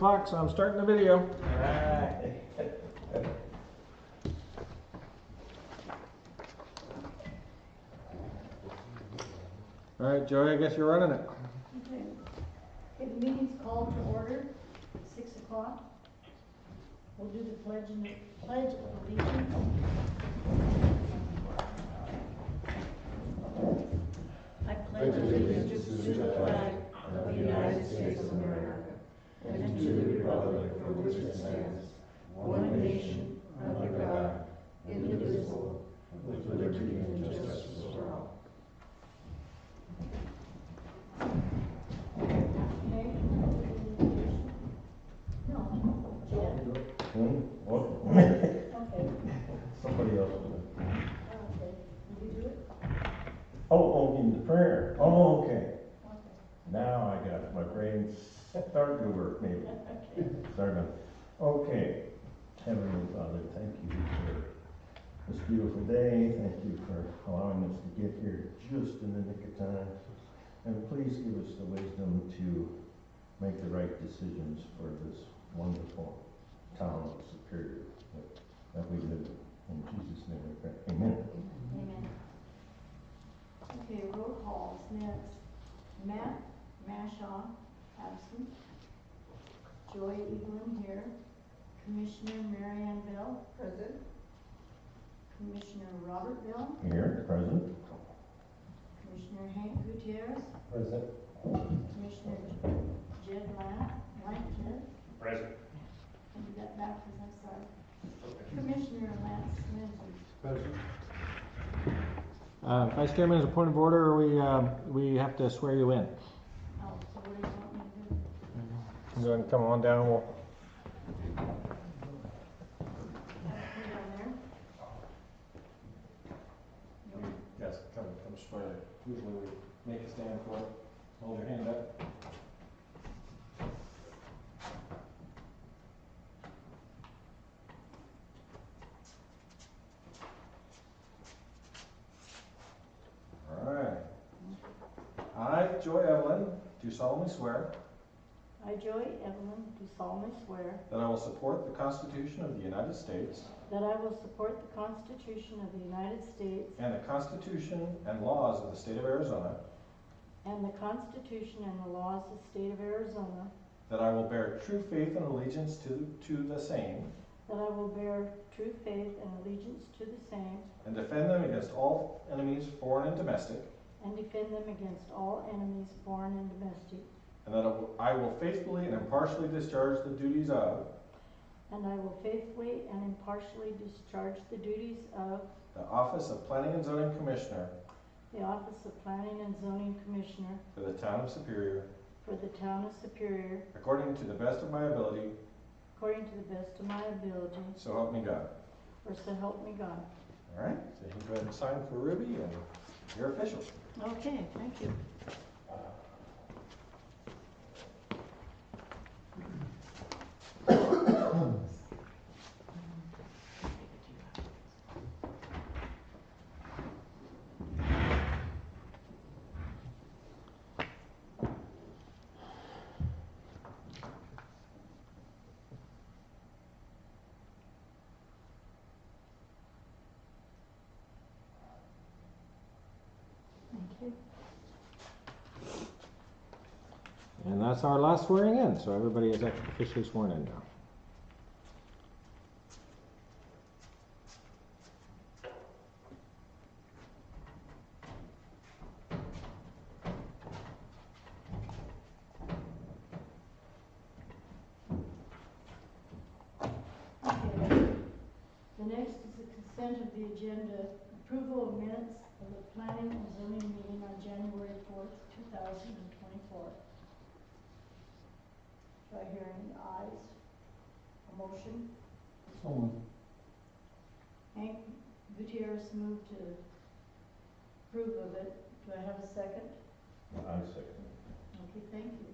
o'clock, so I'm starting the video. Alright. Alright, Joey, I guess you're running it. Okay. Okay, the meeting's called to order at 6 o'clock. We'll do the pledge of allegiance. I pledge allegiance to the flag of the United States of America and to the republic for which it stands, one nation, under God, indivisible, with liberty and justice for all. Okay. No. Jen? What? Okay. Somebody else will. Okay. Will you do it? Oh, in the prayer. Oh, okay. Okay. Now I got it. My brain's starting to work, maybe. Okay. Sorry about that. Okay. Heavenly Father, thank you for this beautiful day. Thank you for allowing us to get here just in the nick of time. And please give us the wisdom to make the right decisions for this wonderful town of Superior that we live in. In Jesus' name we pray. Amen. Amen. Okay, roll calls next. Matt Mashaw, absent. Joy Evelyn here. Commissioner Mary Ann Bell, present. Commissioner Robert Bell. Here, present. Commissioner Hank Gutierrez. Present. Commissioner Jed Jed. Present. I'll do that backwards, I'm sorry. Commissioner Lance Lindsay. Present. Vice Chairman, as a point of order, we have to swear you in. Oh, so what do you want me to do? Go ahead and come on down. We'll Put it on there? Yes, come swear. Usually we make a stand for it. Hold your hand up. All right. I, Joy Evelyn, do solemnly swear I, Joy Evelyn, do solemnly swear that I will support the Constitution of the United States that I will support the Constitution of the United States and the Constitution and laws of the State of Arizona, and the Constitution and the laws of the State of Arizona, that I will bear true faith and allegiance to the same, that I will bear true faith and allegiance to the same, and defend them against all enemies, foreign and domestic, and defend them against all enemies, foreign and domestic, and that I will faithfully and impartially discharge the duties of and I will faithfully and impartially discharge the duties of the Office of Planning and Zoning Commissioner the Office of Planning and Zoning Commissioner for the Town of Superior, for the Town of Superior, according to the best of my ability, according to the best of my ability, so help me God. or so help me God. All right, so you can go ahead and sign for Ruby, and you're official. Okay, thank you. Thank you. And that's our last swearing in, so everybody is officially sworn in now. Okay. The next is the consent of the agenda, approval of minutes of the planning and zoning meeting on January 4th, 2024. Do I hear any ayes? A motion? Hank Gutierrez moved to approve of it. Do I have a second? I second. Okay, thank you.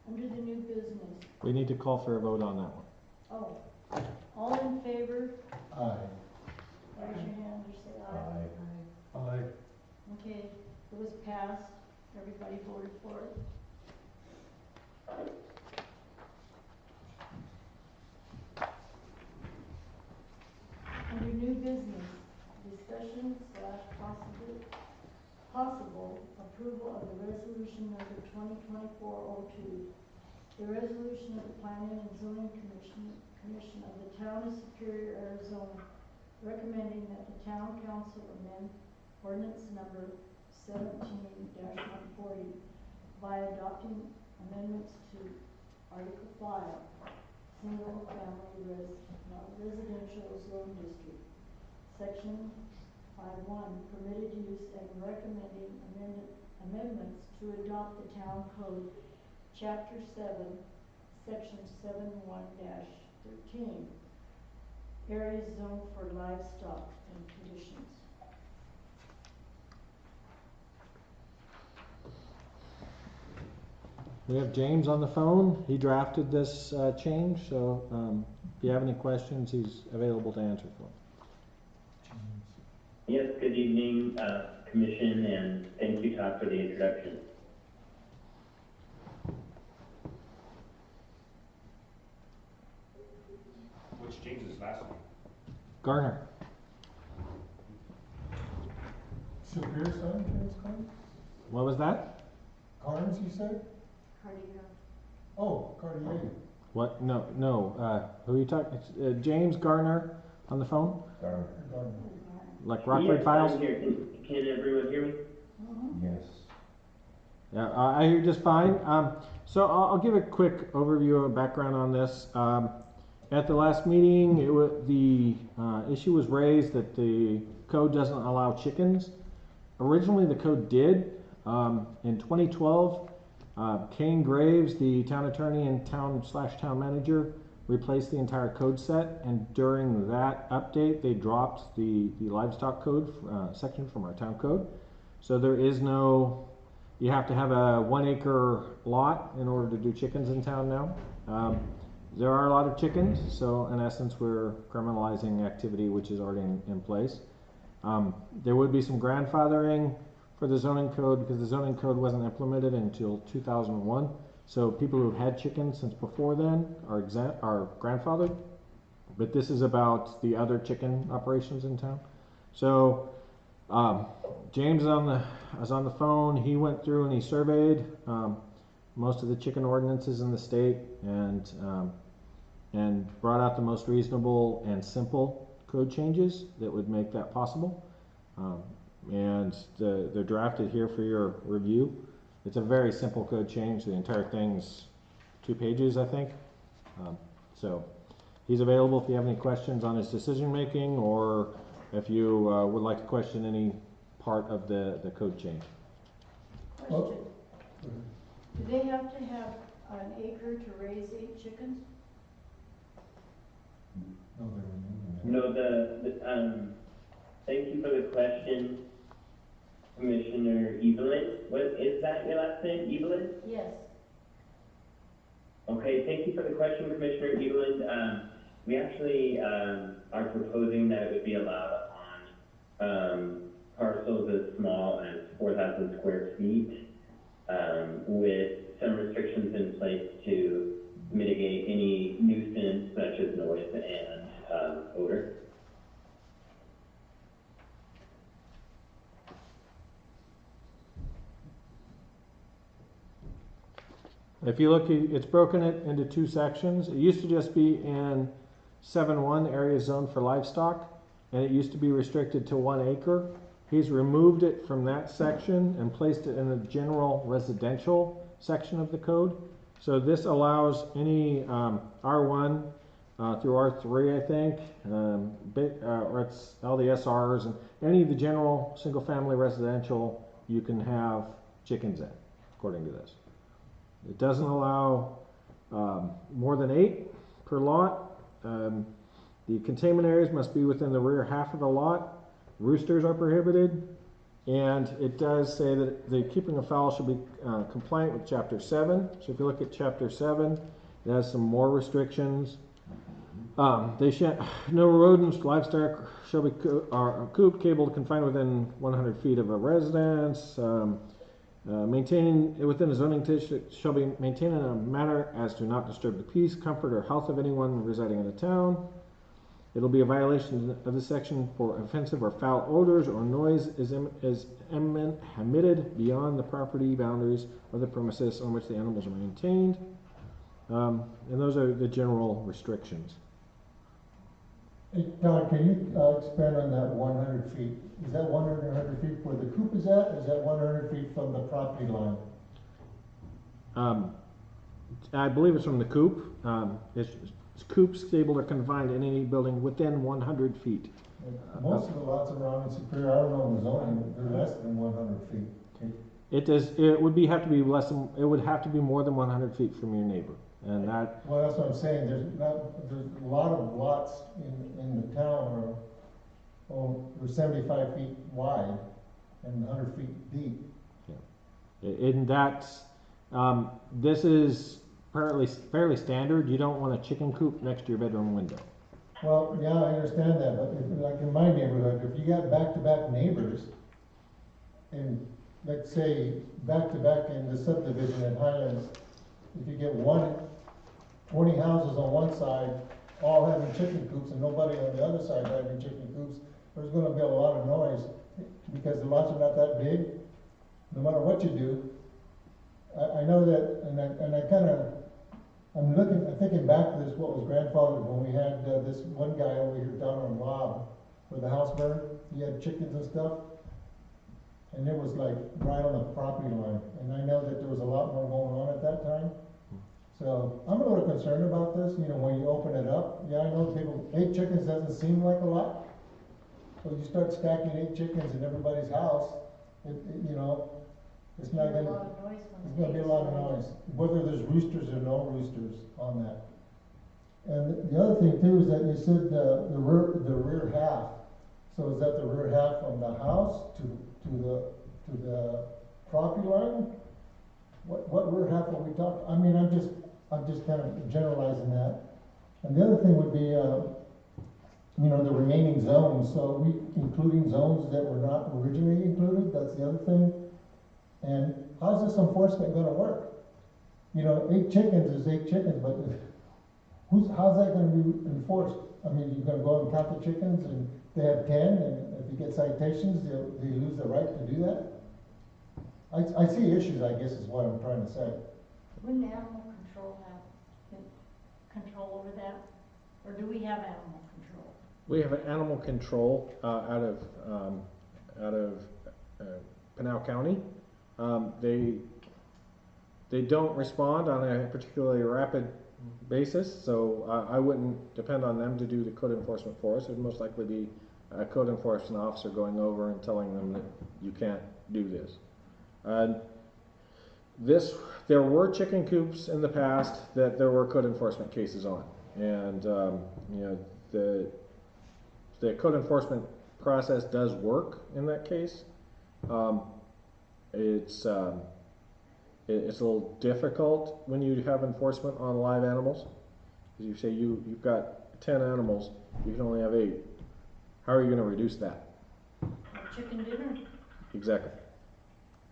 Under the new business. We need to call for a vote on that one. Oh, all in favor? Aye. Raise your hand or say aye. Aye. Everybody voted for it. Under new business, discussion / possible approval of the resolution number 2024-02. The resolution of the Planning and Zoning Commission of the Town of Superior, Arizona, recommending that the Town Council amend ordinance number 17-140 by adopting amendments to Article 5, Single Family Residential Zone District, Section 5.1, permitted use, and recommending amendments to adopt the Town Code, Chapter 7, Section 7.1-13, areas zoned for livestock and conditions. We have James on the phone. He drafted this change, so if you have any questions, he's available to answer for them. Yes, good evening, Commission, and thank you, Todd, for the introduction. Which James's last name? Garner. Superior son, James Carnes? What was that? Carnes, you said? Cardigan. Oh, Cartier. What? No. Who are you talking? James Garner on the phone? Darn. Like Rockford Files? I'm here. Can everyone hear me? Yes. Yeah, I hear just fine. So I'll give a quick overview and background on this. At the last meeting, the issue was raised that the code doesn't allow chickens. Originally, the code did. In 2012, Kane Graves, the town attorney and town manager, replaced the entire code set, and during that update, they dropped the livestock code section from our town code. So there is no, you have to have a 1 acre lot in order to do chickens in town now. There are a lot of chickens, so in essence, we're criminalizing activity which is already in place. There would be some grandfathering for the zoning code because the zoning code wasn't implemented until 2001. So people who've had chickens since before then are grandfathered. But this is about the other chicken operations in town. So James is on the phone. He went through and he surveyed most of the chicken ordinances in the state and brought out the most reasonable and simple code changes that would make that possible. And they're drafted here for your review. It's a very simple code change. The entire thing's 2 pages, I think. So he's available if you have any questions on his decision making, or if you would like to question any part of the code change. Question. Do they have to have an acre to raise 8 chickens? No, they're removing it. No, thank you for the question, Commissioner Evelyn. What is that, your last name, Evelyn? Yes. Okay, thank you for the question, Commissioner Evelyn. We actually are proposing that it would be allowed on parcels as small as 4,000 square feet, with some restrictions in place to mitigate any nuisance such as noise and odor. If you look, it's broken it into 2 sections. It used to just be in 7.1 area zoned for livestock, and it used to be restricted to 1 acre. He's removed it from that section and placed it in the general residential section of the code. So this allows any R1 through R3, I think, or it's all the SRs, and any of the general single family residential you can have chickens in, according to this. It doesn't allow more than 8 per lot. The containment areas must be within the rear half of the lot. Roosters are prohibited. And it does say that the keeping of fowl should be compliant with Chapter 7. So if you look at Chapter 7, it has some more restrictions. No rodents, livestock shall be cooped, cabled, confined within 100 feet of a residence. Maintaining within the zoning district shall be maintained in a manner as to not disturb the peace, comfort, or health of anyone residing in the town. It'll be a violation of this section for offensive or foul odors or noise is emitted beyond the property boundaries of the premises on which the animals are maintained. And those are the general restrictions. Hey, Don, can you expand on that 100 feet? Is that 100 feet where the coop is at, or is that 100 feet from the property line? I believe it's from the coop. It's coop, stable, or confined in any building within 100 feet. Most of the lots around in Superior, I don't know the zoning, they're less than 100 feet. It would have to be less than, it would have to be more than 100 feet from your neighbor. And that, Well, that's what I'm saying, there's a lot of lots in the town are 75 feet wide and 100 feet deep. in that, this is fairly standard. You don't want a chicken coop next to your bedroom window. Well, yeah, I understand that, but if, like in my neighborhood, if you got back-to-back neighbors, and let's say back-to-back in the subdivision at Highlands, if you get 20 houses on one side, all having chicken coops, and nobody on the other side having chicken coops, there's gonna be a lot of noise, because the lots are not that big, no matter what you do. I know that, I'm thinking back to this, what was grandfathered when we had this one guy over here down on Lob, where the house burned, he had chickens and stuff, and it was like right on the property line, and I know that there was a lot more going on at that time. So, I'm a little concerned about this, when you open it up, yeah, I know 8 chickens doesn't seem like a lot, but you start stacking 8 chickens in everybody's house, it's not Hear a gonna, lot of noise when there's the gonna be a eggs lot of lay. noise, whether there's roosters or no roosters on that. And the other thing too is that you said the rear half, so is that the rear half from the house to the property line? What rear half are we talking, I mean, I'm just kind of generalizing that. And the other thing would be, the remaining zones, so we including zones that were not originally included, that's the other thing. And how's this enforcement gonna work? 8 chickens is 8 chickens, but how's that gonna be enforced? I mean, you're gonna go and count the chickens and they have 10, and if you get citations, they lose the right to do that? I see issues, I guess is what I'm trying to say. Wouldn't animal control have control over that? Or do we have animal control? We have an animal control out of Pinal County. They don't respond on a particularly rapid basis, so I wouldn't depend on them to do the code enforcement for us. It would most likely be a code enforcement officer going over and telling them that you can't do this. There were chicken coops in the past that there were code enforcement cases on, and the code enforcement process does work in that case. It's a little difficult when you have enforcement on live animals. As you say, you've got 10 animals, you can only have 8. How are you going to reduce that? Have chicken dinner? Exactly.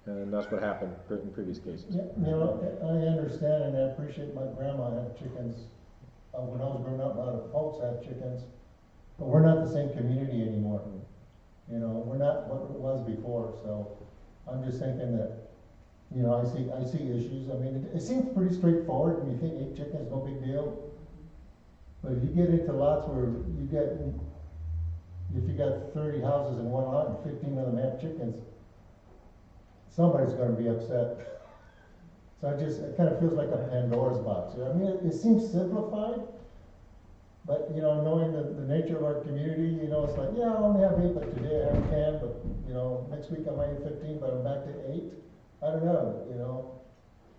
And that's what happened in previous cases. Yeah, I understand and I appreciate my grandma had chickens. When I was growing up, a lot of folks had chickens, but we're not the same community anymore. We're not what it was before, so I'm just thinking that, I see issues. I mean, it seems pretty straightforward when you think 8 chickens, no big deal. But if you get into lots where if you got 30 houses in one lot and 15 of them have chickens, somebody's gonna be upset. So it kind of feels like a Pandora's box. I mean, it seems simplified, but, knowing the nature of our community, it's like, yeah, I only have 8, but today I have 10, but, next week I might have 15, but I'm back to 8. I don't know,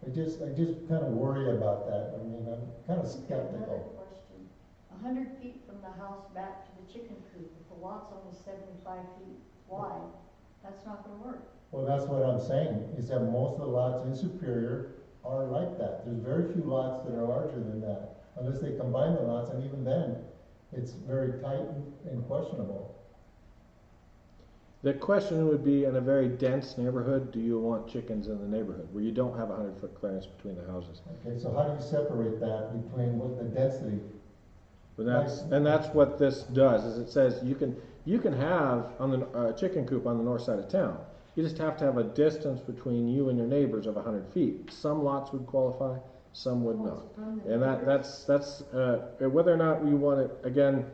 I just kind of worry about that. I mean, I'm kind of Another skeptical. question. 100 feet from the house back to the chicken coop, if the lot's only 75 feet wide, that's not gonna work. Well, that's what I'm saying, is that most of the lots in Superior are like that. There's very few lots that are larger than that, unless they combine the lots, and even then, it's very tight and questionable. The question would be, in a very dense neighborhood, do you want chickens in the neighborhood where you don't have a 100-foot clearance between the houses? Okay, so how do you separate that between what the density? And that's what this does, is it says you can have on the chicken coop on the north side of town. You just have to have a distance between you and your neighbors of 100 feet. Some lots would qualify, some would not. And that's whether or not we want it, again,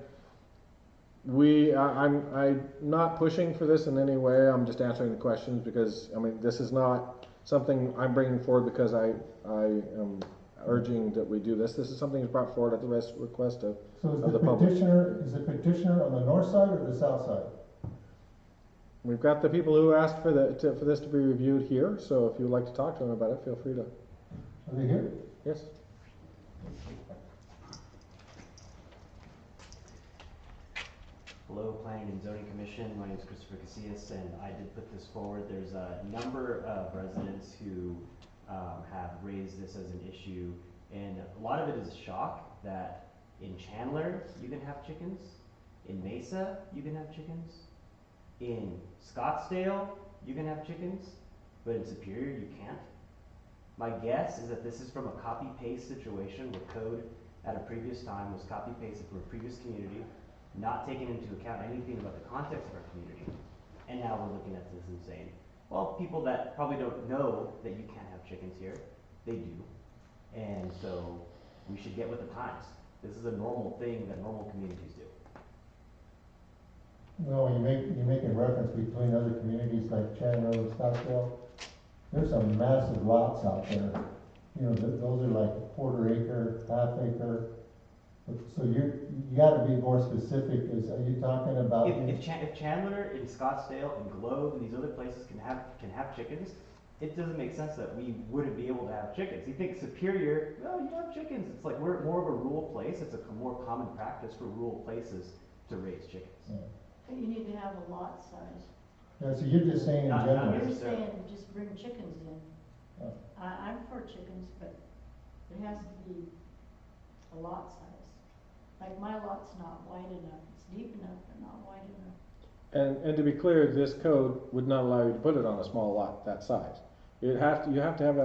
I'm not pushing for this in any way. I'm just answering the questions because, I mean, this is not something I'm bringing forward because I am urging that we do this. This is something that's brought forward at the request of the public. Is the petitioner on the north side or the south side? We've got the people who asked for this to be reviewed here, so if you would like to talk to them about it, feel free to. Are they here? Yes. Hello, Planning and Zoning Commission. My name is Christopher Casillas, and I did put this forward. There's a number of residents who have raised this as an issue, and a lot of it is shock that in Chandler you can have chickens, in Mesa you can have chickens, in Scottsdale you can have chickens, but in Superior you can't. My guess is that this is from a copy-paste situation where code at a previous time was copy-pasted from a previous community, not taking into account anything about the context of our community. And now we're looking at this and saying, well, people that probably don't know that you can't have chickens here, they do. And so we should get with the times. This is a normal thing that normal communities do. No, you're making reference between other communities like Chandler and Scottsdale. There's some massive lots out there. You know, those are like quarter acre, half acre. So you gotta be more specific. Are you talking about? If Chandler and Scottsdale and Globe and these other places can have chickens, it doesn't make sense that we wouldn't be able to have chickens. You think Superior, well, you have chickens. It's like we're more of a rural place. It's a more common practice for rural places to raise chickens. Yeah. But you need to have a lot size. Yeah, so you're just saying in Not general. You're necessarily. saying just bring chickens in. Oh. I'm for chickens, but it has to be a lot size. Like my lot's not wide enough. It's deep enough, but not wide enough. And to be clear, this code would not allow you to put it on a small lot that size. You have to have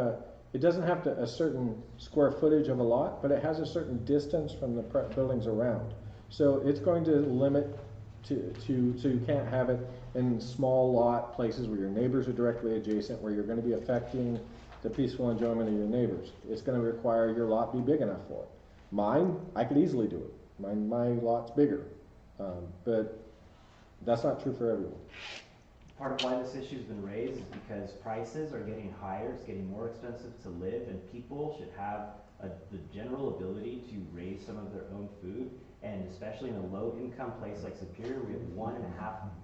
it doesn't have a certain square footage of a lot, but it has a certain distance from the buildings around. So it's going to limit so you can't have it in small lot places where your neighbors are directly adjacent, where you're going to be affecting the peaceful enjoyment of your neighbors. It's going to require your lot be big enough for it. Mine, I could easily do it. My lot's bigger, but that's not true for everyone. Part of why this issue's been raised is because prices are getting higher, it's getting more expensive to live, and people should have the general ability to raise some of their own food. And especially in a low-income place like Superior, we have 1.5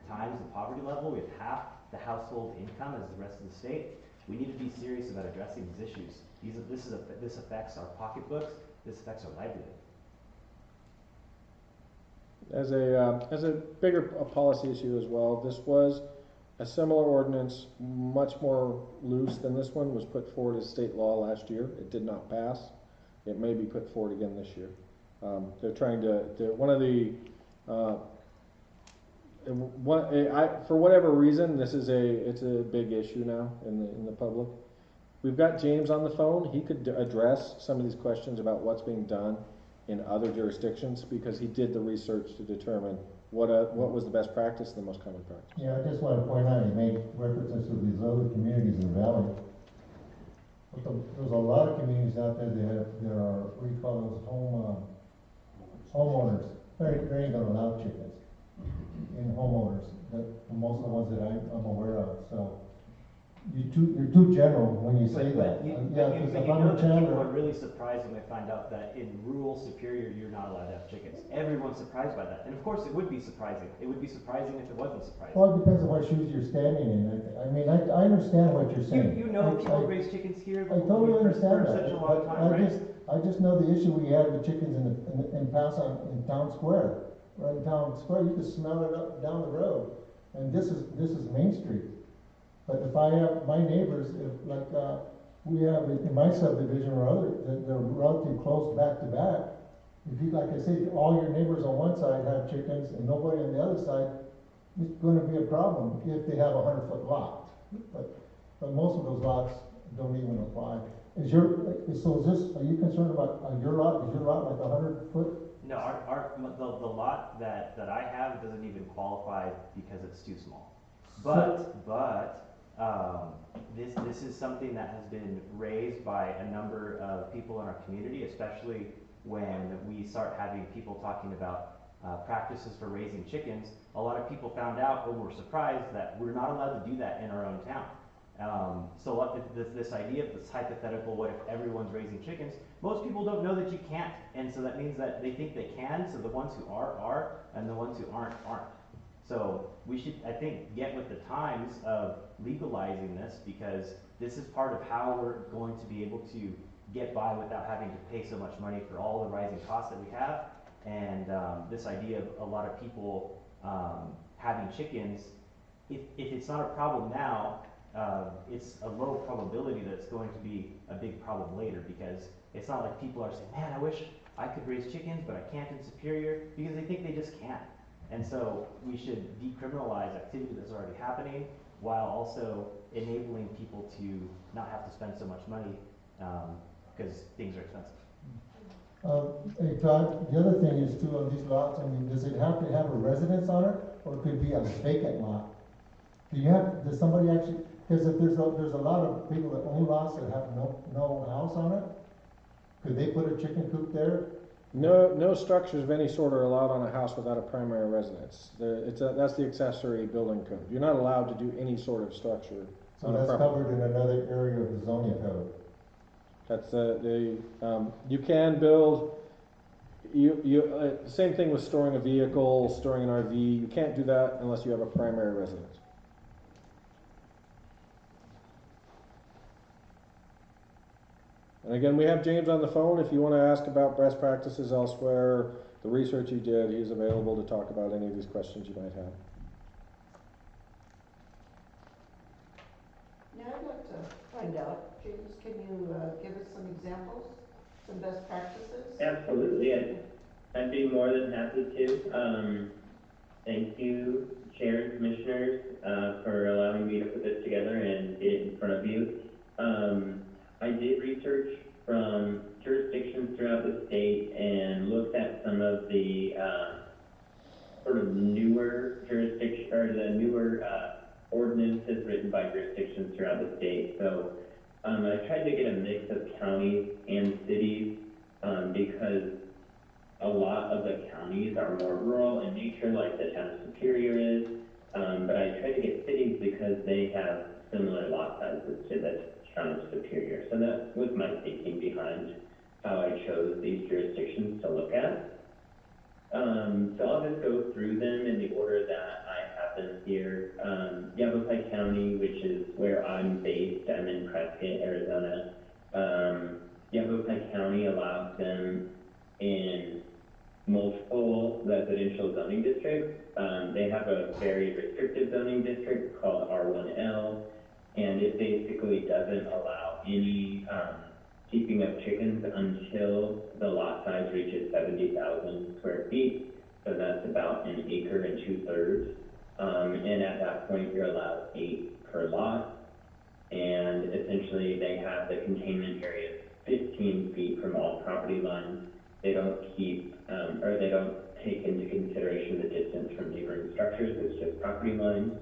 times the poverty level. We have half the household income as the rest of the state. We need to be serious about addressing these issues. This affects our pocketbooks. This affects our livelihood. As a bigger policy issue as well, this was a similar ordinance, much more loose than this one, was put forward as state law last year. It did not pass. It may be put forward again this year. They're trying one of the for whatever reason, it's a big issue now in the public. We've got James on the phone. He could address some of these questions about what's being done in other jurisdictions because he did the research to determine what was the best practice and the most common practice. Yeah, I just want to point out, you made references to these other communities in the valley. But there's a lot of communities out there there are, what do you call those, homeowners. They ain't gonna allow chickens in homeowners, most of the ones that I'm aware of, so. You're too general when you say that. You Yeah, know because that if I'm a people Chandler, are really surprised when they find out that in rural Superior you're not allowed to have chickens. Everyone's surprised by that. And of course it would be surprising. It would be surprising if it wasn't surprising. well, it depends on what shoes you're standing in. I mean, I understand what you're saying. You know people raise chickens here I totally understand for that, such a long but time, right? I just know the issue we had with chickens in Town Square. Right in Town Square, you could smell it up down the road. And this is Main Street. But if I have my neighbors, we have in my subdivision or other, they're relatively close back to back. If you, like I say, all your neighbors on one side have chickens and nobody on the other side, it's gonna be a problem if they have a 100-foot lot. But most of those lots don't even apply. Are you concerned about your lot? Is your lot like 100 foot? No, the lot that I have doesn't even qualify because it's too small. This is something that has been raised by a number of people in our community, especially when we start having people talking about practices for raising chickens. A lot of people found out or were surprised that we're not allowed to do that in our own town. This idea of this hypothetical, what if everyone's raising chickens? Most people don't know that you can't, and so that means that they think they can, so the ones who are, and the ones who aren't. So we should, I think, get with the times of legalizing this, because this is part of how we're going to be able to get by without having to pay so much money for all the rising costs that we have. And this idea of a lot of people having chickens, if it's not a problem now, it's a low probability that it's going to be a big problem later, because it's not like people are saying, man, I wish I could raise chickens, but I can't in Superior, because they think they just can't. And so we should decriminalize activity that's already happening, while also enabling people to not have to spend so much money, because things are expensive. Hey Todd, the other thing is too, on these lots, I mean, does it have to have a residence on it, or it could be a vacant lot? Does somebody actually, because if there's a lot of people that own lots that have no house on it, could they put a chicken coop there? No structures of any sort are allowed on a house without a primary residence. That's the accessory building code. You're not allowed to do any sort of structure. So that's covered in another area of the zoning code. That's you can build, same thing with storing a vehicle, storing an RV. You can't do that unless you have a primary residence. And again, we have James on the phone. If you want to ask about best practices elsewhere, the research he did, he's available to talk about any of these questions you might have. Yeah, I'd like to find out. James, can you give us some examples, some best practices? Absolutely, I'd be more than happy to. Thank you, Chair and Commissioners, for allowing me to put this together and get it in front of you. I did research from jurisdictions throughout the state and looked at some of the sort of newer jurisdiction, or the newer ordinances written by jurisdictions throughout the state. So I tried to get a mix of counties and cities because a lot of the counties are more rural in nature, like the town of Superior is. But I tried to get cities because they have similar lot sizes to the town of Superior. So that was my thinking behind how I chose these jurisdictions to look at. So I'll just go through them in the order that I have them here. Yavapai County, which is where I'm based, I'm in Prescott, Arizona. Yavapai County allows them in multiple residential zoning districts. They have a very restrictive zoning district called R1L, and it basically doesn't allow any keeping of chickens until the lot size reaches 70,000 square feet. So that's about an acre and 2/3. And at that point, you're allowed 8 per lot. And essentially, they have the containment area 15 feet from all property lines. They don't keep, or they don't take into consideration the distance from neighboring structures. It's just property lines.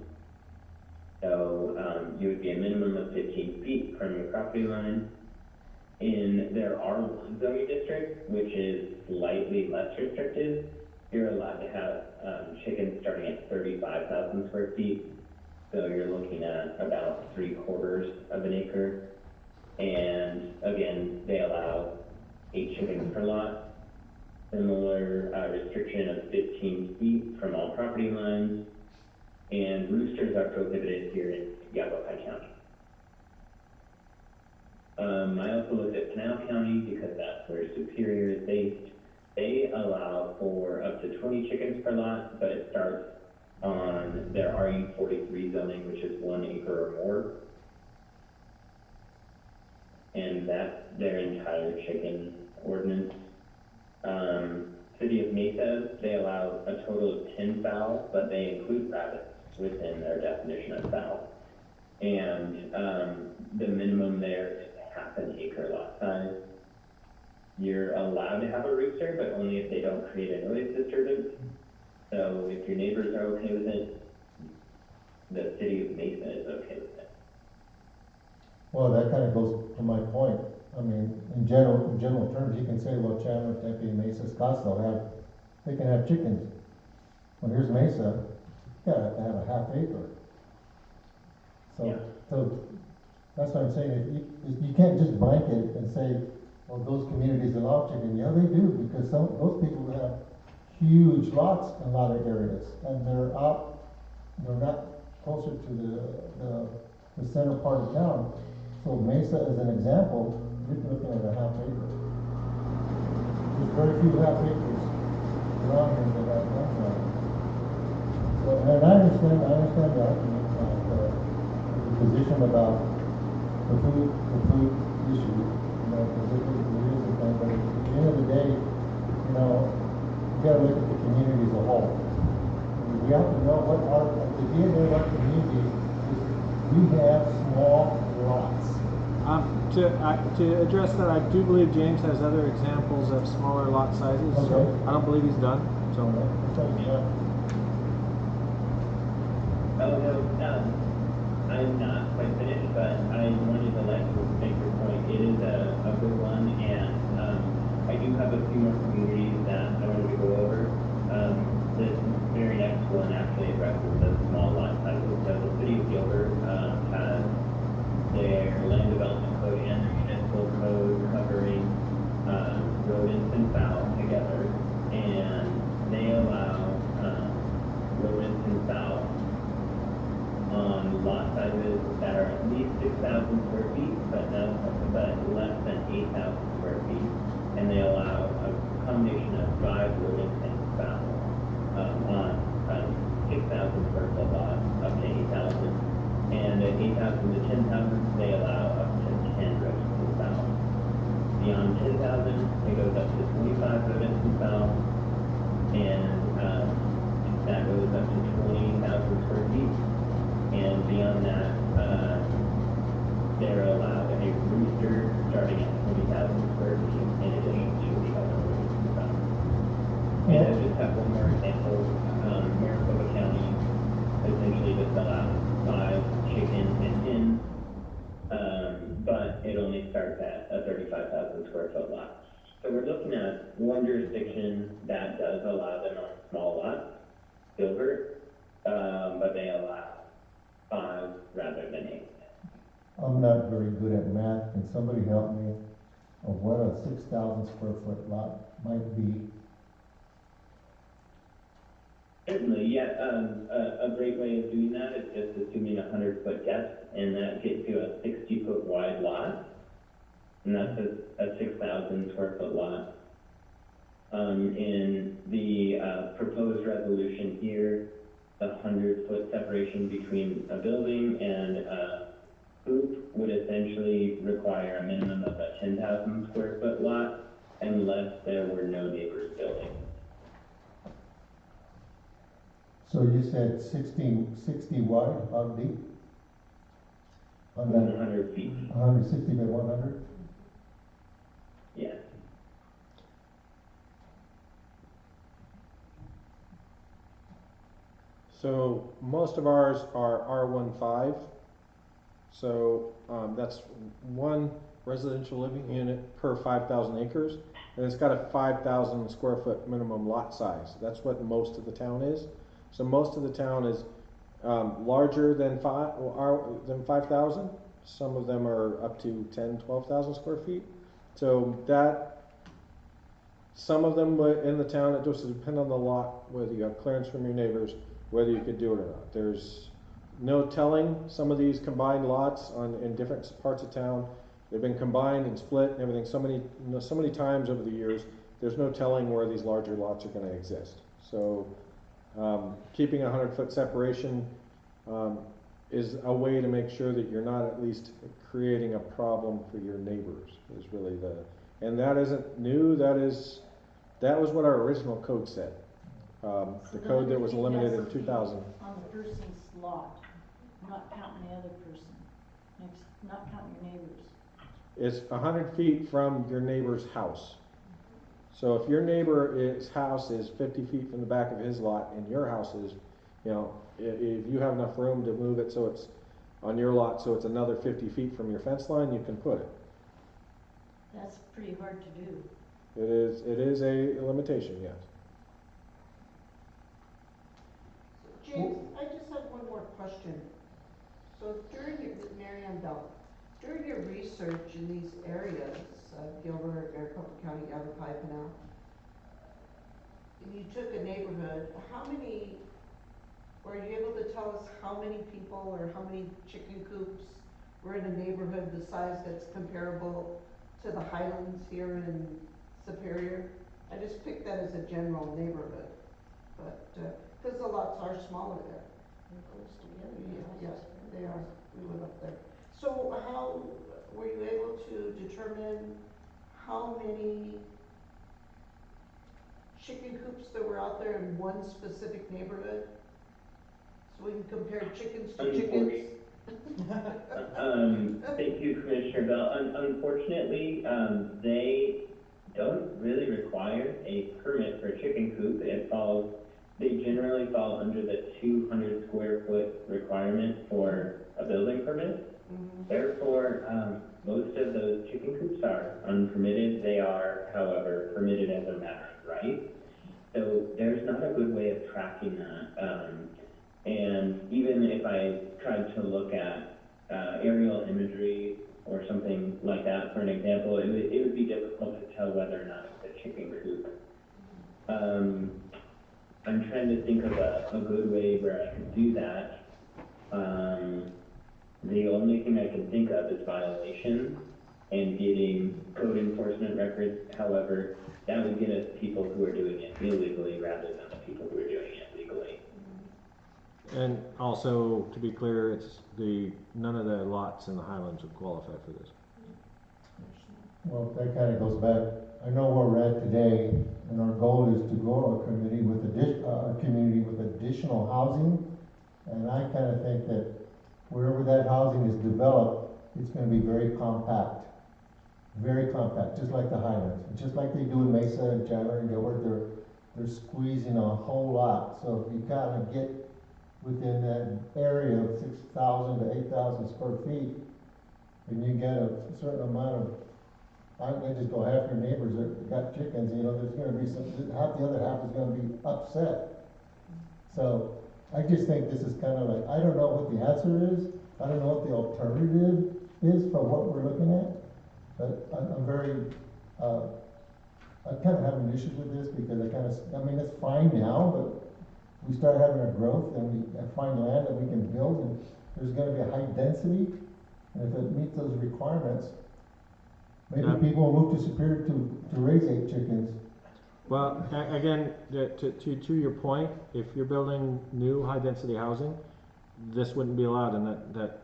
So you would be a minimum of 15 feet from your property line. In their R1 zoning district, which is slightly less restrictive, you're allowed to have chickens starting at 35,000 square feet. So you're looking at about 3/4 of an acre. And again, they allow 8 chickens per lot. Similar restriction of 15 feet from all property lines. And roosters are prohibited here in Yavapai County. I also looked at Pinal County because that's where Superior is based. They allow for up to 20 chickens per lot, but it starts on their RU43 zoning, which is 1 acre or more. And that's their entire chicken ordinance. City of Mesa, they allow a total of 10 fowls, but they include rabbits within their definition of fowl. And the minimum there is half an acre lot size. You're allowed to have a rooster, but only if they don't create a noise disturbance. So if your neighbors are okay with it, the City of Mesa is okay with it. Well, that kind of goes to my point. I mean, in general terms, you can say, well, Chandler, Tempe, Mesa, Scottsdale they can have chickens. Well, here's Mesa, you gotta have a half acre. Yeah. So that's what I'm saying, you can't just blanket and say, well, those communities allow chicken. Yeah, they do, because those people have huge lots in a lot of areas, and they're not closer to the center part of town. So Mesa, as an example, you're looking at a half acre. There's very few half acres around here that have guns on them. So, and I understand the argument, the position about the food issue, because it is a thing, but at the end of the day, you gotta look at the community as a whole. We have to know what the DNA of our community is. We have small lots. To address that, I do believe James has other examples of smaller lot sizes. Okay. So I don't believe he's done. So Oh, no, I'm not quite finished, but I wanted to make your point. It is a good one, and I do have a few more communities that I wanted to go over. This very next one actually addresses the small lot sizes. So the City of Gilbert has their land development code and their municipal code covering rodents and fowl together, and they allow rodents and fowl on lot sizes that are at least 6,000 square feet, but less than 8,000 square feet, and they allow a combination of 5 rodents and fowl on 6,000 square foot lot up to 8,000, and at 8,000 to 10,000 they allow up to 10 rodents and fowl. Beyond 10,000 it goes up to 25 rodents and fowl, and that goes up to 20,000 square feet. And beyond that, they're allowed a rooster starting at 20,000 square feet in addition to the other roosters and stuff. And I just have one more example. Maricopa County essentially just allows 5 chickens and hens, but it only starts at a 35,000 square foot lot. So we're looking at one jurisdiction that does allow them on small lots, Gilbert, but they allow 5 rather than 8. I'm not very good at math. Can somebody help me of what a 6,000 square foot lot might be? Certainly, yeah. A great way of doing that is just assuming 100-foot depth, and that gets you a 60-foot wide lot, and that's a 6,000 square foot lot. In the proposed resolution here, the 100-foot separation between a building and a coop would essentially require a minimum of a 10,000 square foot lot unless there were no neighbors building. So you said 60 wide, how deep? 100 feet. 160 by 100? Yes. So most of ours are R15. So that's one residential living unit per 5,000 acres. And it's got a 5,000 square foot minimum lot size. That's what most of the town is. So most of the town is larger than 5,000. Some of them are up to 10, 12,000 square feet. So some of them in the town, it just depends on the lot, whether you have clearance from your neighbors, whether you could do it or not. There's no telling. Some of these combined lots in different parts of town, they've been combined and split and everything so many times over the years, there's no telling where these larger lots are going to exist. So keeping a 100-foot separation is a way to make sure that you're not at least creating a problem for your neighbors, is really and that isn't new. That was what our original code said. So The the code that 100 was feet eliminated has in to be 2000. On the person's lot, not counting the other person, not counting your neighbors. Is 100 feet from your neighbor's house. So if your neighbor's house is 50 feet from the back of his lot and your house is, if you have enough room to move it so it's on your lot, so it's another 50 feet from your fence line, you can put it. That's pretty hard to do. It is a limitation, yes. James, I just have one more question. So Mary Ann Bell, during your research in these areas, Gilbert, Maricopa County, Yavapai, Pinal, and you took a neighborhood, were you able to tell us how many people or how many chicken coops were in a neighborhood the size that's comparable to the Highlands here in Superior? I just picked that as a general neighborhood, but, cause the lots are smaller there. They're close together. Yeah, they are, we live up there. So how, were you able to determine how many chicken coops there were out there in one specific neighborhood? So we can compare chickens to chickens? Thank you, Commissioner Bell. Unfortunately, they don't really require a permit for a chicken coop. They generally fall under the 200 square foot requirement for a building permit. Mhm. Therefore, most of those chicken coops are unpermitted. They are, however, permitted as a matter of right. So there's not a good way of tracking that. And even if I tried to look at aerial imagery or something like that for an example, it would be difficult to tell whether or not it's a chicken coop. I'm trying to think of a good way where I could do that. The only thing I can think of is violations and getting code enforcement records. However, that would get us people who are doing it illegally rather than the people who are doing it legally. And also, to be clear, none of the lots in the Highlands would qualify for this. Well, that kinda goes back, I know where we're at today, and our goal is to grow our community with our community with additional housing. And I kinda think that wherever that housing is developed, it's gonna be very compact, just like the Highlands, just like they do in Mesa and Chandler and Gilbert. They're squeezing a whole lot. So if you kinda get within that area of 6,000 to 8,000 square feet, and you get a certain amount of, I just go half your neighbors that got chickens, there's gonna be the other half is gonna be upset. So I just think this is kind of like, I don't know what the answer is, I don't know what the alternative is for what we're looking at, but I'm very, I'm kind of having issues with this because it's fine now, but we start having a growth and we find land that we can build and there's gonna be a high density. And if it meets those requirements, maybe people will move to Superior to raise 8 chickens. Well, again, to your point, if you're building new high-density housing, this wouldn't be allowed in that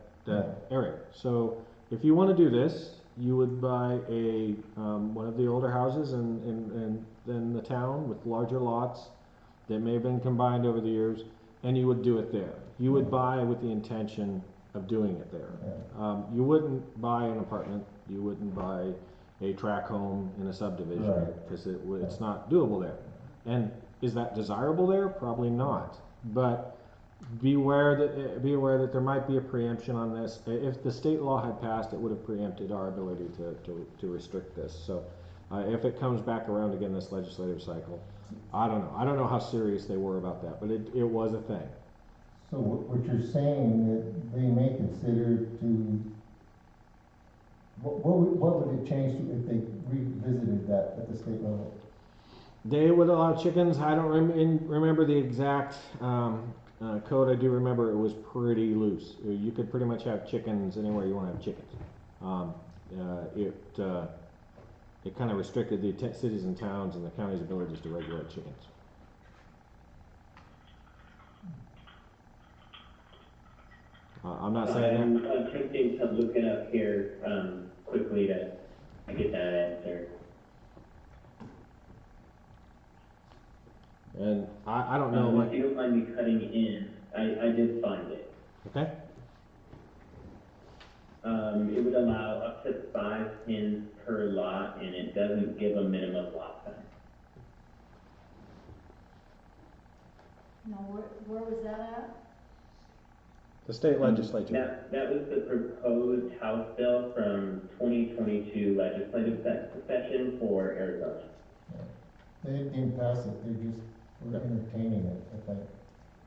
area. So if you want to do this, you would buy one of the older houses in the town with larger lots that may have been combined over the years, and you would do it there. You would buy with the intention of doing it there. Yeah. You wouldn't buy an apartment, you wouldn't buy a tract home in a subdivision, because it's not doable there. And is that desirable there? Probably not. But be aware that there might be a preemption on this. If the state law had passed, it would have preempted our ability to restrict this. So if it comes back around again this legislative cycle, I don't know. I don't know how serious they were about that, but it was a thing. So what you're saying that they may consider to, what would it change to if they revisited that at the state level? They would allow chickens. I don't remember the exact code. I do remember it was pretty loose. You could pretty much have chickens anywhere you want to have chickens. It kind of restricted the cities and towns and the county's abilities to regulate chickens. I'm not saying I'm that. attempting to look it up here quickly to get that answer. And I don't know, If like, you don't mind me cutting in, I did find it. okay, It would allow up to 5 pins per lot, and it doesn't give a minimum lot size. No, where was that at? the state legislature. That was the proposed House bill from 2022 legislative session for Arizona. They didn't pass it, they just were entertaining it, I think.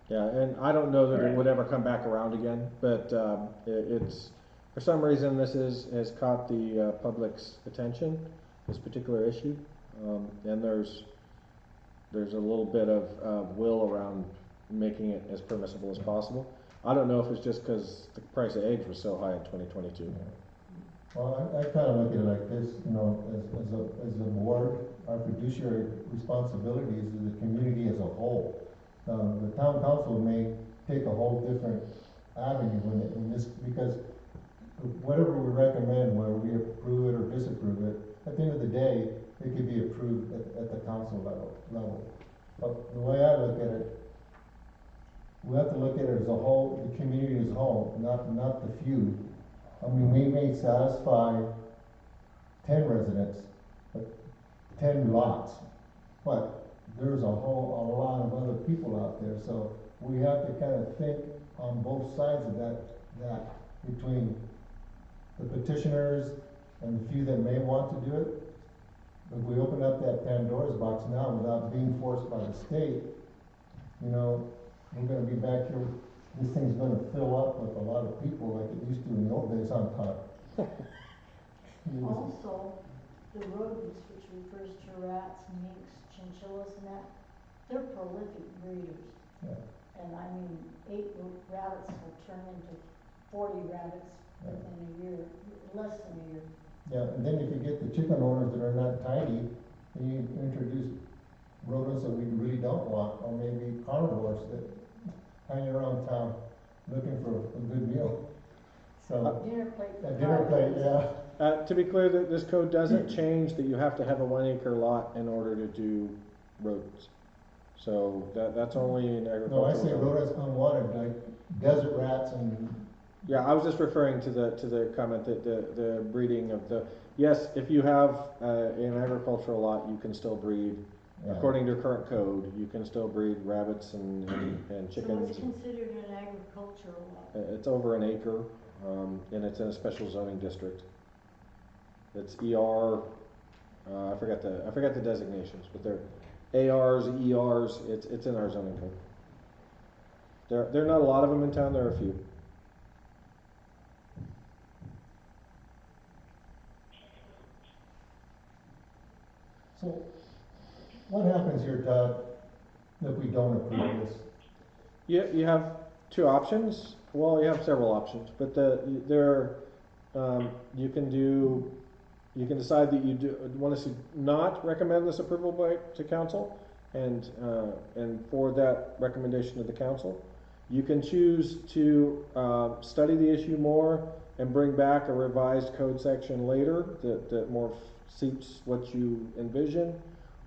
Yeah, and I don't know that it Correct. would ever come back around again, but it's, for some reason, has caught the public's attention, this particular issue. And there's a little bit of will around making it as permissible as possible. I don't know if it's just because the price of eggs was so high in 2022. Well, I kind of look at it like this, you know, as a board, our fiduciary responsibility is to the community as a whole. The town council may take a whole different avenue when this, because whatever we recommend, whether we approve it or disapprove it, at the end of the day, it could be approved at the council level. But the way I look at it, we have to look at it as a whole, the community as a whole, not the few. I mean, we may satisfy 10 residents, but 10 lots, but there's a lot of other people out there, so we have to kind of think on both sides of that between the petitioners and the few that may want to do it. If we open up that Pandora's box now without being forced by the state, you know, we're gonna be back here, this thing's gonna fill up with a lot of people like it used to in the old days on top. Also, the rodents, which refers to rats, minks, chinchillas and that, they're prolific breeders. Yeah. And I mean, 8 rabbits will turn into 40 rabbits within a year, less than a year. Yeah, and then if you get the chicken owners that are not tidy, then you introduce rodents that we really don't want, or maybe carnivores that hang around town looking for a good meal. So, Dinner plate for a dinner plate, carnivores. yeah. To be clear, this code doesn't change that you have to have a 1 acre lot in order to do rodents. So that's only in agricultural. No, I say zone. rodents unwanted, like desert rats and, Yeah, I was just referring to the comment that the breeding of the, yes, if you have an agricultural lot, you can still breed, yeah. according to current code, you can still breed rabbits and So chickens. it's considered an agricultural lot. It's over an acre, and it's in a special zoning district. It's ER, I forgot the designations, but they're ARs, ERs, it's in our zoning code. There are not a lot of them in town, there are a few. So, what happens here, Todd, if we don't approve this? You have two options. Well, you have several options, but you can decide that you want to not recommend this approval to council, and forward that recommendation to the council. You can choose to study the issue more and bring back a revised code section later that more suits what you envision,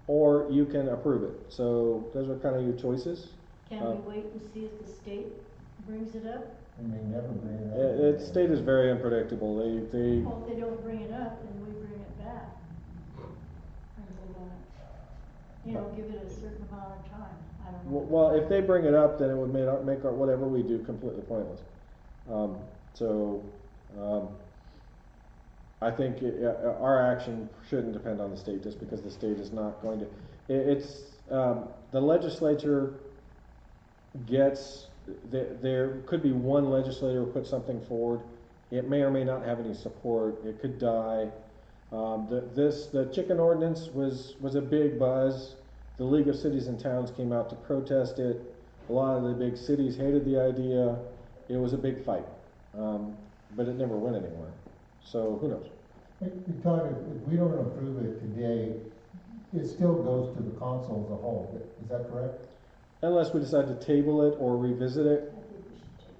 or you can approve it. So those are kind of your choices. Can we wait and see if the state brings it up? We may never bring it up. State is very unpredictable. They Well, if they don't bring it up, then we bring it back. And vote on it. You know, give it a certain amount of time. I don't know. well, if they bring it up, then it would make our whatever we do completely pointless. I think our action shouldn't depend on the state, just because the state is not going to. The legislature gets. There could be one legislator who put something forward. It may or may not have any support. It could die. The chicken ordinance was a big buzz. The League of Cities and Towns came out to protest it. A lot of the big cities hated the idea. It was a big fight, but it never went anywhere. So who knows? Todd, if we don't approve it today, it still goes to the council as a whole. Is that correct? Unless we decide to table it or revisit it, I think we should take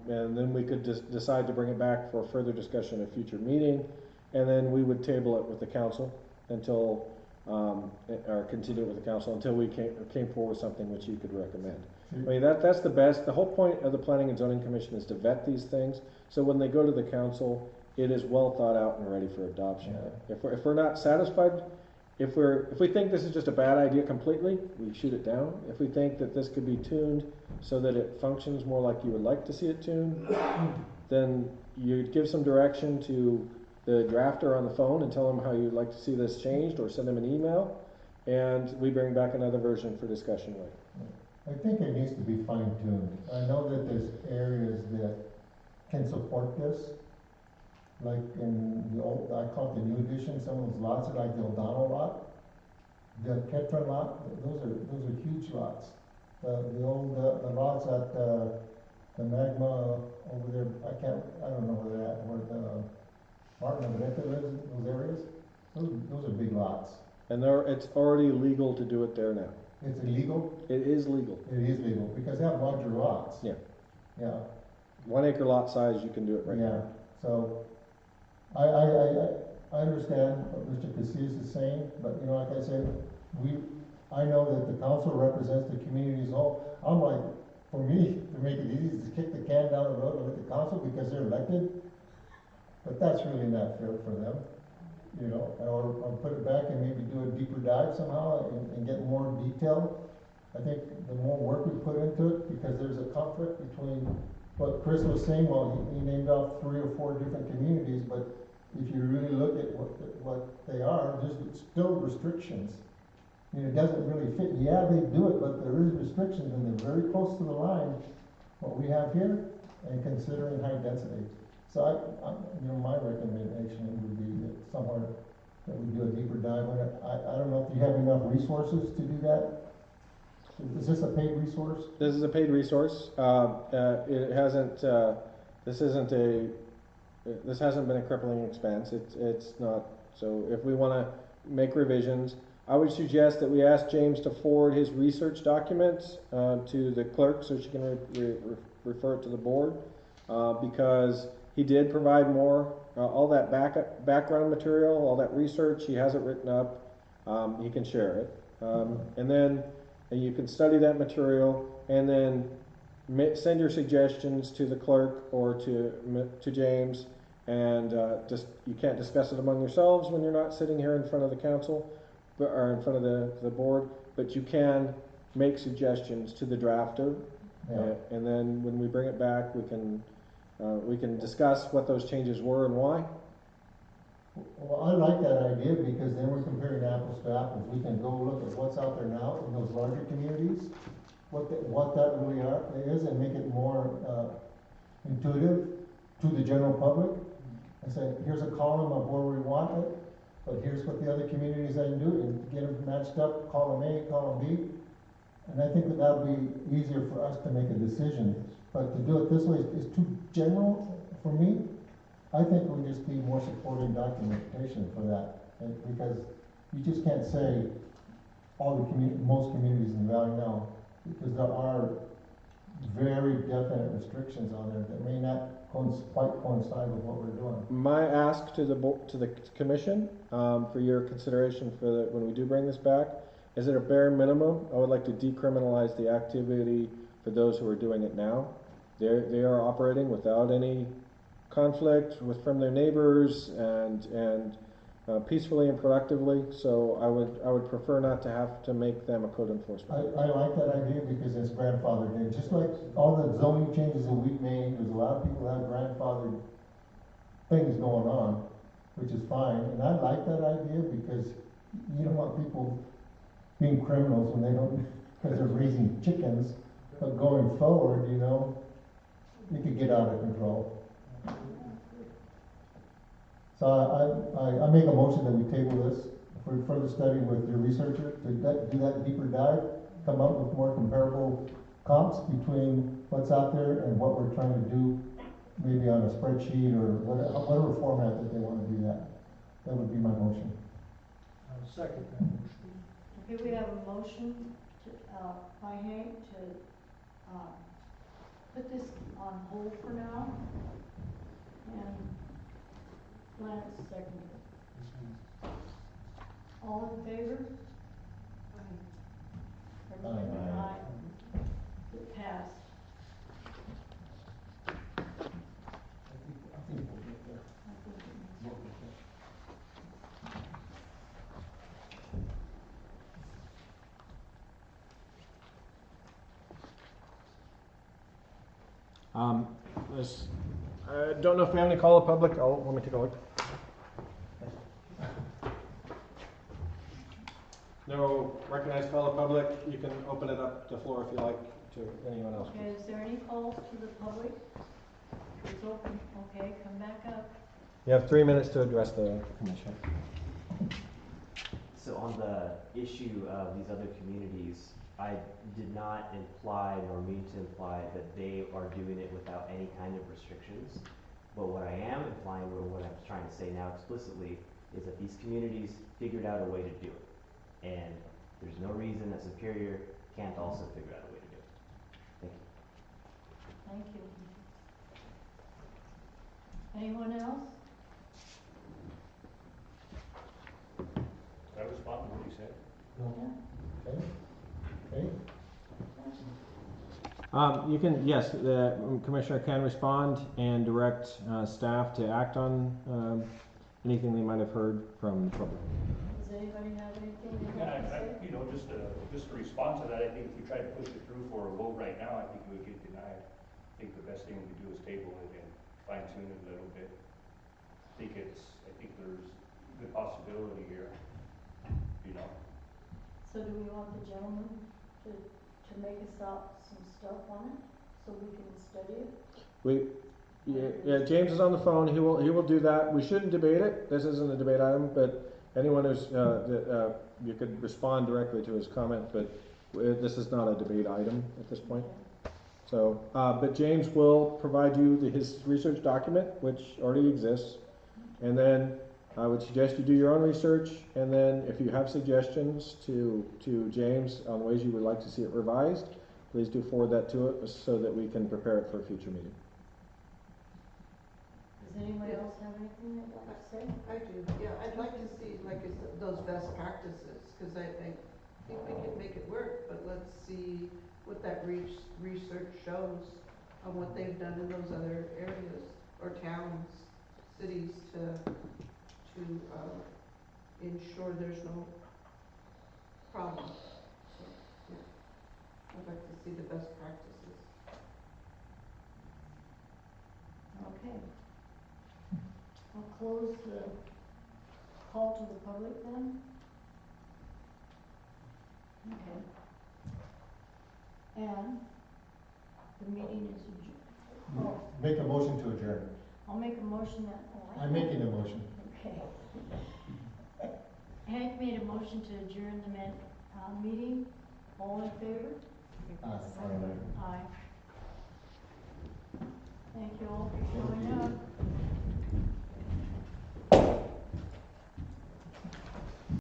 it. and then we could just decide to bring it back for further discussion at a future meeting, and then we would table it with the council until or continue it with the council until we came forward with something which you could recommend. I mean, that's the best, the whole point of the Planning and Zoning Commission is to vet these things, so when they go to the council, it is well thought out and ready for adoption. Yeah. If we're not satisfied, if we think this is just a bad idea completely, we shoot it down. If we think that this could be tuned so that it functions more like you would like to see it tuned, then you give some direction to the drafter on the phone and tell them how you'd like to see this changed, or send them an email, and we bring back another version for discussion later. I think it needs to be fine tuned. I know that there's areas that can support this, like in the old, I call it the new edition, some of those lots are like the O'Donnell lot, the Ketron lot, those are huge lots. The old, the lots at, the Magma over there, I don't know where they're at, where the Martin Aveneta lives, those areas, those are big lots. And it's already legal to do it there now. It's illegal? It is legal. It is legal, because they have larger lots. Yeah. Yeah. 1 acre lot size, you can do it right Yeah, now. so, I understand what Mr. Casillas is saying, but, you know, like I said, I know that the council represents the community as a whole. I'm like, for me, to make it easy, is to kick the can down the road and let the council, because they're elected, but that's really not fair for them, you know, or put it back and maybe do a deeper dive somehow and get more detail. I think the more work we put into it, because there's a conflict between what Chris was saying, well, he named off 3 or 4 different communities, but if you really look at what they are, there's still restrictions. I mean, it doesn't really fit. Yeah, they do it, but there is restrictions, and they're very close to the line, what we have here, and considering high density. So you know, my recommendation would be that somewhere that we do a deeper dive on it. I don't know if you have enough resources to do that. Is this a paid resource? This is a paid resource. It hasn't, this hasn't been a crippling expense. It's not, so if we wanna make revisions, I would suggest that we ask James to forward his research documents, to the clerk so she can refer it to the board, because he did provide more, all that background material, all that research, he has it written up, he can share it. And then you can study that material, and then send your suggestions to the clerk or to James, and just, you can't discuss it among yourselves when you're not sitting here in front of the council, or in front of the board, but you can make suggestions to the drafter. Yeah. And then when we bring it back, we can discuss what those changes were and why. Well, I like that idea, because then we're comparing apples to apples. We can go look at what's out there now in those larger communities, what that really is, and make it more intuitive to the general public. And say, here's a column of where we want it, but here's what the other communities I can do, and get them matched up, column A, column B. And I think that would be easier for us to make a decision. But to do it this way is too general for me. I think we just need more supporting documentation for that, because you just can't say most communities in the valley now, because there are very definite restrictions on there that may not quite coincide with what we're doing. My ask to the commission, for your consideration when we do bring this back, is at a bare minimum, I would like to decriminalize the activity for those who are doing it now. They are operating without any conflict from their neighbors and peacefully and productively. So I would prefer not to have to make them a code enforcement. I like that idea, because it's grandfathered in. Just like all the zoning changes that we've made, there's a lot of people that have grandfathered things going on, which is fine. And I like that idea, because you don't want people being criminals when they don't, because they're raising chickens. But going forward, you know, it could get out of control. So I make a motion that we table this for further study with your researcher, to do that deeper dive, come up with more comparable comps between what's out there and what we're trying to do, maybe on a spreadsheet or whatever format that they want to do that. That would be my motion. I'll second that motion. Okay, we have a motion by Hank to put this on hold for now, and Lance seconded. All in favor? This, I don't know if we have any call to public. Let me take a look. No recognized call to public. You can open it up the floor if you like to anyone else. Okay, is there any calls to the public? It's open, okay, come back up. You have 3 minutes to address the commission. So on the issue of these other communities, I did not imply nor mean to imply that they are doing it without any kind of restrictions. But what I am implying, or what I'm trying to say now explicitly, is that these communities figured out a way to do it. And there's no reason that Superior can't also figure out a way to do it. Thank you. Thank you. Anyone else? Did I respond to what you said? Yeah. Okay, okay. You can, yes, the commissioner can respond and direct staff to act on anything they might have heard from the public. Does anybody have anything they Yeah, want to say? you know, just to respond to that, I think if we try to push it through for a vote right now, I think it would get denied. I think the best thing we could do is table it and fine tune it a little bit. I think there's good possibility here, you know. So do we want the gentleman to make us out some stuff on it, so we can study it? Yeah, James is on the phone. He will do that. We shouldn't debate it. This isn't a debate item, but anyone who's you could respond directly to his comment. But this is not a debate item at this point. So, but James will provide you his research document, which already exists, and then I would suggest you do your own research. And then, if you have suggestions to James on ways you would like to see it revised, please do forward that to us so that we can prepare it for a future meeting. Does anybody else have anything they'd like to say? I do, yeah, I'd like to see, like, those best practices, cause I think we can make it work, but let's see what that research shows on what they've done in those other areas, or towns, cities, to ensure there's no problem. So, yeah, I'd like to see the best practices. Okay. I'll close the call to the public then. Okay. And the meeting is adjourned. Oh, Make a motion to adjourn. I'll make a motion that, I'm making a motion. Okay. Hank made a motion to adjourn the meeting. All in favor? Aye. Aye. Thank you all for showing up.